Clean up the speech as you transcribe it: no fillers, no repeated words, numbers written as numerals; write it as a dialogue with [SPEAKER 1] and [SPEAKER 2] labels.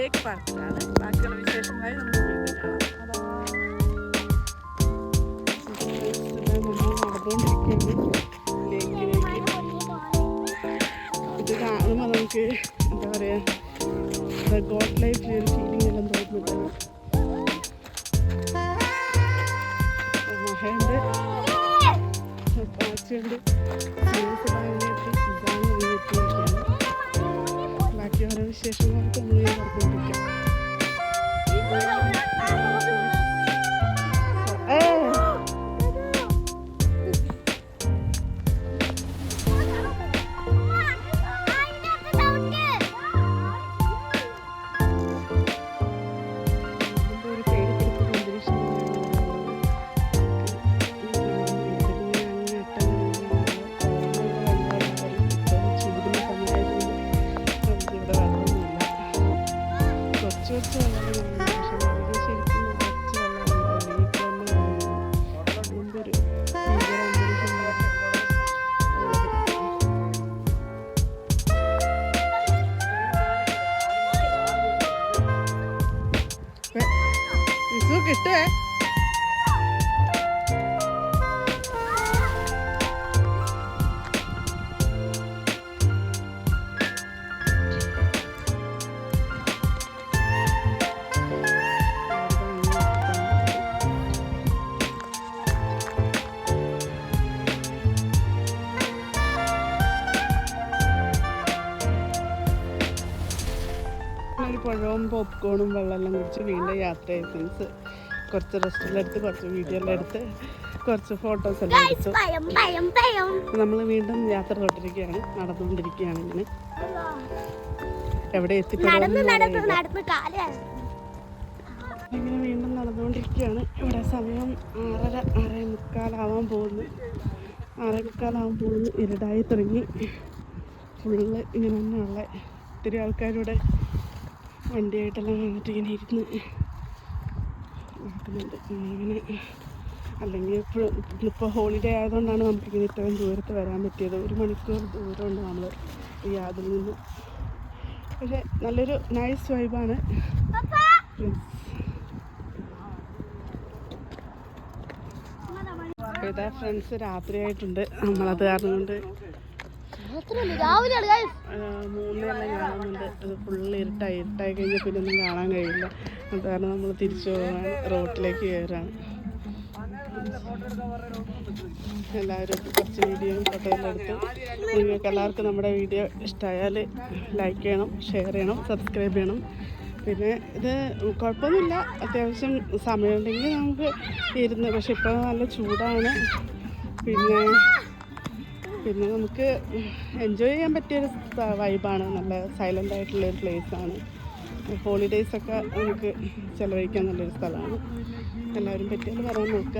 [SPEAKER 1] ലേക്ക് പാർക്കിലാണ്. ബാക്കിയുള്ള വിശേഷങ്ങളായി നമുക്ക് വീണ്ടും കാണാം. നടന്നുകൊണ്ടിരിക്കുകയാണ് ലേക്കിലേക്ക്. ഇത് കാണുമ്പോൾ നമുക്ക് എന്താ പറയുക, ഗോഡ് ലൈഫ് ഒരു ഫീലിംഗ് എല്ലാം തോന്നുന്നുണ്ട്. മഹയുണ്ട്, പാച്ചുണ്ട്, ബാക്കി ഓരോ വിശേഷങ്ങളൊക്കെ നമ്മൾ പറഞ്ഞുകൊണ്ടിരിക്കാം. കിട്ടേ പഴവും പോപ്കോണും വെള്ളമെല്ലാം കുടിച്ച് വീണ്ടും യാത്രയായി. ഫ്രണ്ട്സ് കുറച്ച് റെസ്റ്റിലെടുത്ത് കുറച്ച് വീഡിയോ എല്ലാം എടുത്ത് കുറച്ച് ഫോട്ടോസ് എല്ലാം എടുത്തു. നമ്മൾ വീണ്ടും യാത്ര തുടരുകയാണ്, നടന്നുകൊണ്ടിരിക്കുകയാണ്. ഇങ്ങനെ എവിടെ എത്തിപ്പെടും ഇങ്ങനെ വീണ്ടും നടന്നുകൊണ്ടിരിക്കുകയാണ്. ഇവിടെ സമയം 6:30-6:45 പോകുന്നു. 6:45 പോകുന്നു. ഇരുടായി തുടങ്ങി. ഫുള്ള് ഇങ്ങനെ തന്നെയുള്ള ഒത്തിരി ആൾക്കാരുടെ വണ്ടിയായിട്ടെല്ലാം വന്നിട്ട് ഇങ്ങനെ ഇരുന്ന് നടക്കുന്നുണ്ട്. ഇങ്ങനെ അല്ലെങ്കിൽ ഇപ്പോൾ ഹോളിഡേ ആയതുകൊണ്ടാണ് നമുക്കിങ്ങനെ ഇത്രയും ദൂരത്ത് വരാൻ പറ്റിയത്. 1 മണിക്കൂർ ദൂരമുണ്ട് നമ്മൾ ഈ യാതിൽ നിന്ന്. പക്ഷേ നല്ലൊരു നൈസ് വൈബാണ്. ഇതാ ഫ്രണ്ട്സ്, രാത്രിയായിട്ടുണ്ട്. നമ്മളത് കാരണം കൊണ്ട് 3:00 കാണുന്നുണ്ട്. അത് ഫുള്ള് ഇരുട്ടായി കഴിഞ്ഞാൽ പിന്നെ ഒന്നും കാണാൻ കഴിയില്ല. അത് കാരണം നമ്മൾ തിരിച്ചു പോകാൻ റോട്ടിലേക്ക് കയറാണ്. എല്ലാവരും കുറച്ച് വീഡിയോയും ഫോട്ടോയും എടുത്ത്. നിങ്ങൾക്ക് എല്ലാവർക്കും നമ്മുടെ വീഡിയോ ഇഷ്ടമായാൽ ലൈക്ക് ചെയ്യണം, ഷെയർ ചെയ്യണം, സബ്സ്ക്രൈബ് ചെയ്യണം. പിന്നെ ഇത് കുഴപ്പമൊന്നുമില്ല, അത്യാവശ്യം സമയമുണ്ടെങ്കിൽ നമുക്ക് ഇരുന്ന്. പക്ഷെ ഇപ്പോൾ നല്ല ചൂടാണ്. പിന്നെ നമുക്ക് എൻജോയ് ചെയ്യാൻ പറ്റിയൊരു വൈബാണ്. നല്ല സൈലൻ്റ് ആയിട്ടുള്ളൊരു പ്ലേസാണ്. ഹോളിഡേയ്സൊക്കെ നമുക്ക് ചിലവഴിക്കാൻ നല്ലൊരു സ്ഥലമാണ്. എല്ലാവരും പറ്റിയാൽ വരാൻ നോക്കുക.